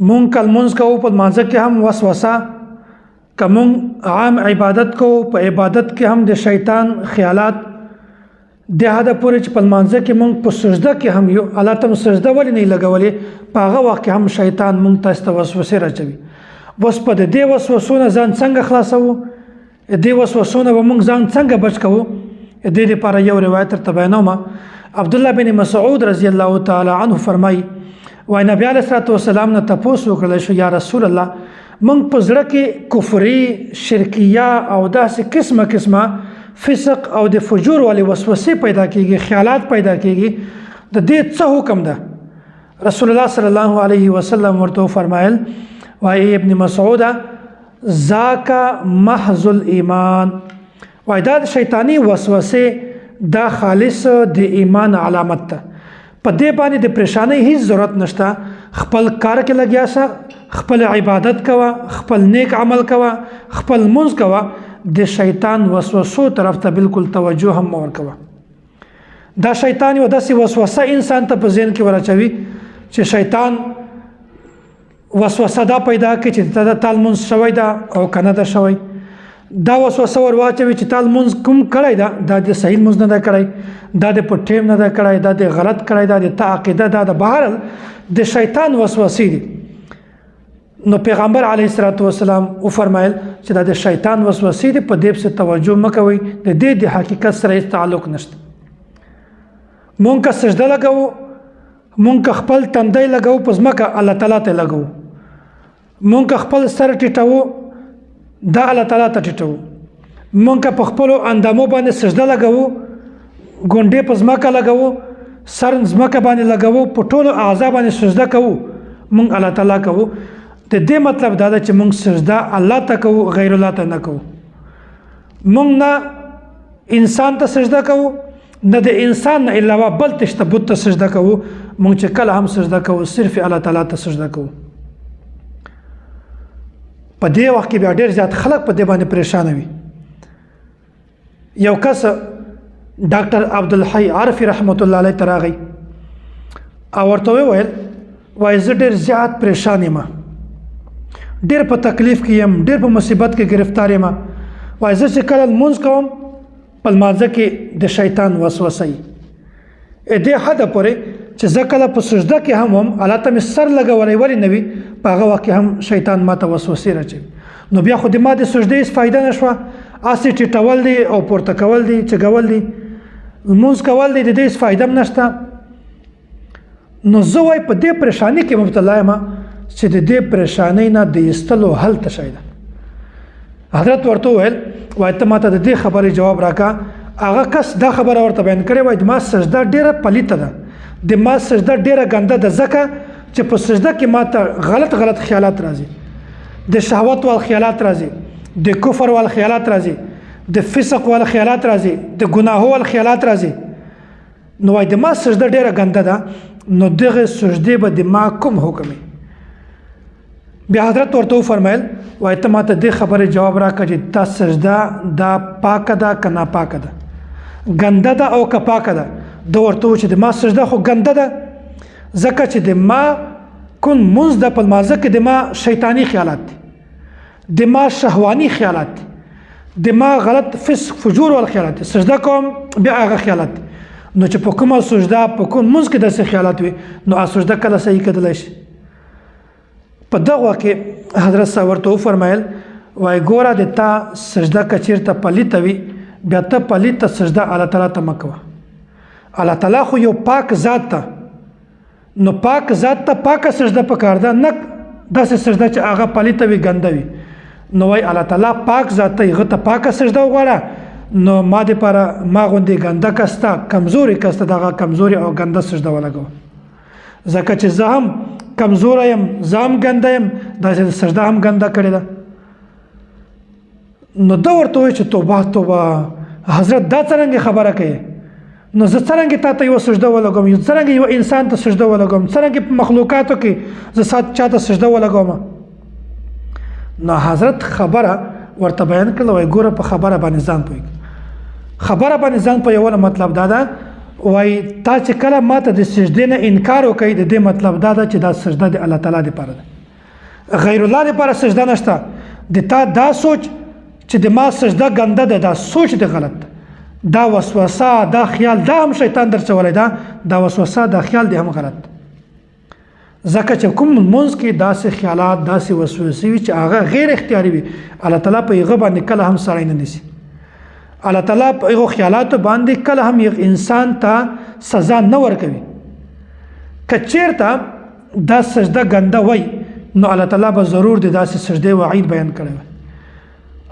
مونږ کله لمونځ کوو په لمانځه کې هم وسوسه، که مونږ عام عبادت کوو په عبادت کې هم د شیطان خیالات، د حده پورې چې په لمانځه کې مونږ په سجده کې هم یو، الله ته سجده ولې نه لګولې، په هغه وخت کې هم شیطان مونږ تاسو ته وسوسې راچوي. بس په دې وسوسو نه ځان څنګه خلاصوو، دې وسوسو نه به مونږ ځان څنګه بچ کوو، دې لپاره یو روایت درته بیانوم. عبدالله بن مسعود رضی الله تعالی عنه فرمایي وای نبی علیه الصلوۃ والسلام نه تپوس وکړل شو یا رسول الله مونږ په زړه کې کفري، شرکیه او داسې قسمه فسق او د فجور والی وسوسې پیدا کیږي، خیالات پیدا کیږي، د دې څه حکم ده؟ رسول الله صلی الله علیه وسلم ورته فرمایل وای ابن مسعود ذاک محض الایمان، وای دا شیطانی وسوسې دا خالص د ایمان علامت ده. په دې باندې د پریشانی هیڅ ضرورت نشته. خپل کار کې لګیا شه، خپل عبادت کوه، خپل نیک عمل کوه، خپل منځ کوه، د شیطان وسوسو طرف ته بالکل توجه هم مور کوه. دا شیطان یو داسې وسوسه انسان ته په ذهن کې ورچوي چې شیطان وسوسه دا پیدا کوي چې تا لمونځ شوی ده او که نه ده شوی، دا وسوسه ور واچوي چې تا لمونځ کوم کړی ده دا د صحیح لمونځ نه ده کړی، دا د په ټیم نه ده کړی، دا د غلط کړی، دا د تا عقیده ده، د بهرحال د شیطان وسوسې دي. نو پیغمبر علیه الصلوۃ والسلام وفرمایل چې دا د شیطان وسوسې دي، په دې پسې توجه مه کوئ، د دې د حقیقت سره هیڅ تعلق نشته. مونږ که سجده لګوو، مونږ که خپل تندی لګوو په ځمکه الله تعالی ته لګوو، مونږ که خپل سر ټیټوو دا الله تعالی ته ټیټوو، مونږ که په خپلو اندامو باندې سجده لګوو، ګونډې په ځمکه لګوو، سر ځمکه باندې لګوو، په ټولو اعضا باندې سجده کوو، مونږ الله تعالی کوو. د دې مطلب دا ده چې مونږ سجده الله ته کوو، غیر الله ته نه کوو. مونږ نه انسان ته سجده کوو، نه د انسان نه علاوه بل تشته بت ته سجده کوو. مونږ چې کله هم سجده کوو صرف الله تعالی ته سجده کوو. په دې وخت کې بیا ډېر زیات خلک په دې باندې پریشانه وي. یو کس ډاکټر عبدالحی عارفي رحمت الله علیه ته راغی او ورته وویل وایي زه ډېر زیات پریشان یم، ډېر په تکلیف کې یم، ډېر په مصیبت کې گرفتار یم. وایي زه چې کله لمونځ کوم په لمانځه کې د شیطان وسوسه وي دې حده پورې چې زه کله په سجده کې هم الله ته مې سر لګولی ولې نه وي، په هغه وخت کې هم شیطان ما ته وسوسې راچوي. نو بیا خو د ما د سجدې هېڅ فایده نه شوه، هسې ټیټول دي او پورته کول دي، چګول دي، لمونځ کول دي، د دې هېڅ فایده هم نشته. نو زه وایي په دې پریشاني کې مبتلا یم چې د دې پریشانۍ نه د ایستلو حل ته شی ده. حضرت ورته وویل وایي ته ما ته د دې خبرې جواب راکړه. هغه کس دا خبره ورته بیان کړې وایي د ما سجده ډېره پلیته ده، د ما سجده ډېره ګنده ده، ځکه چې په سجده کې ما ته غلط خیالات راځي، د شهوت وال خیالات راځي، د کفر وال خیالات راځي، د فسق وال خیالات راځي، د ګناهو وال خیالات راځي. نو وایي د ما سجده ډېره ګنده ده، نو دغه سجدې به د ما کوم حکم وي؟ بیا حضرت ورته وفرمایل وایي ته ما ته دې خبرې جواب راکړه چې دا سجده دا پاکه ده که ناپاکه ده، ګنده ده او که پاکه ده. ده ورته و چې د ما سجده خو ګنده ده، ځکه چې د ما کوم منځ ده په لمانځه کې د ما شیطانی خیالات دي، د ما شهواني خیالات دي، د ما غلط فسق فجور وال خیالات دي. سجده کوم بیا هغه خیالات دي. نو چې په کومه سجده په کوم منځ کې داسې خیالات وي نو هغه سجده کله صحیح کېدلی شي؟ په دغه کې حضرت صاحب ورته وفرمایل وایي ګوره د تا سجده که چېرته پلیته وي بیا ته پلیته سجده الله تعالی ته مه کوه. الله تعالی خو یو پاک ذات ته، نو پاک ذات ته پاکه سجده پکار ده، نه داسې سجده چې هغه پلیته وي ګنده وي. نو وایي الله تعالی پاک ذات ته هغه ته پاکه سجده وغواړه. نو ما دپاره ما غوندې ګنده کس ته کمزوري کس ته دغه کمزوري او ګنده سجده ولګوه، ځکه چې زه هم کمزوره یم، زه هم ګنده یم، داسې سجده هم ګنده کړې ده. نو ده ورته وایي چې توبه توبه حضرت دا څرنګه خبره کوي؟ نو زه څرنګه تا ته یو سجده ولګوم، څرنګه یو انسان ته سجده ولګوم، څرنګه په مخلوقاتو کې زه چا ته سجده ولګوم؟ نو حضرت خبره ورته بیان کړله وایي ګوره په خبره باندې ځان پوهېږه. خبره باندې ځان پوهېونه مطلب دا ده وایي تا چې کله ما ته د سجدې نه انکار وکړي د دې مطلب دا ده چې دا سجده د الله تعالی دپاره ده. غیر الله لپاره سجده نشته د تا دا سوچ چې د ما سجده ګنده ده دا سوچ د غلط ده دا وسوسه دا خیال دا هم شیطان درڅولی دا وسوسه دا خیال دی هم غلط ځکه چې کوم منځ کې داسې خیالات داسې وسوسې وي چې هغه غیر اختیاري وي الله تعالی په هغه باندې کله هم سړی نه نیسي الله تعالی په هغو خیالاتو باندې کله هم یو انسان ته سزا نه ورکوي که چیرته دا سجده ګنده وای نو الله تعالی به ضرور د داسې سجدې وعید بیان کړی وي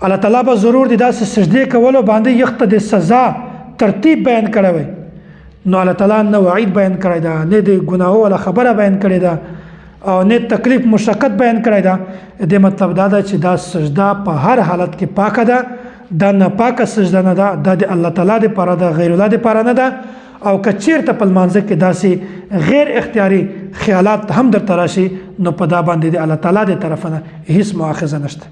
الله تعالی به ضرور د داسې سجدې کولو باندې یخته د سزا ترتیب بیان کړی وي نو الله تعالی نه وعید بیان کړی ده نه د ګناهو ولا خبره بیان کړې ده او نه تکلیف مشقت بیان کړی ده د مطلب دا ده چې دا سجده په هر حالت کې پاکه ده دا نه پاکه سجده نه ده دا د الله تعالی لپاره ده غیر الله لپاره نه ده او که چیرته په لمانځه کې داسې غیر اختیاري خیالات هم درته راشي نو په دا باندې د الله تعالی د طرفه نه هیڅ مؤاخذه نشته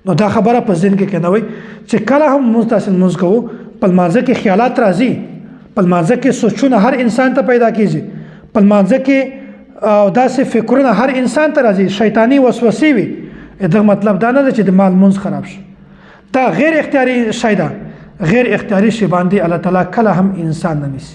نو دا خبره په ذهن کې نه وي چې کله هم موږ تاسو لمونځ کوو په لمانځه کې خیالات راځي په لمانځه کې سوچونه هر انسان ته پیدا کیږي په لمانځه کې داسې فکرونه هر انسان ته راځي شیطانی وسوسې وي دا مطلب دا نه ده چې د مال لمونځ خراب شي دا غیر اختیاري شی ده غیر اختیاري شی باندې الله تعالی کله هم انسان نه نیسي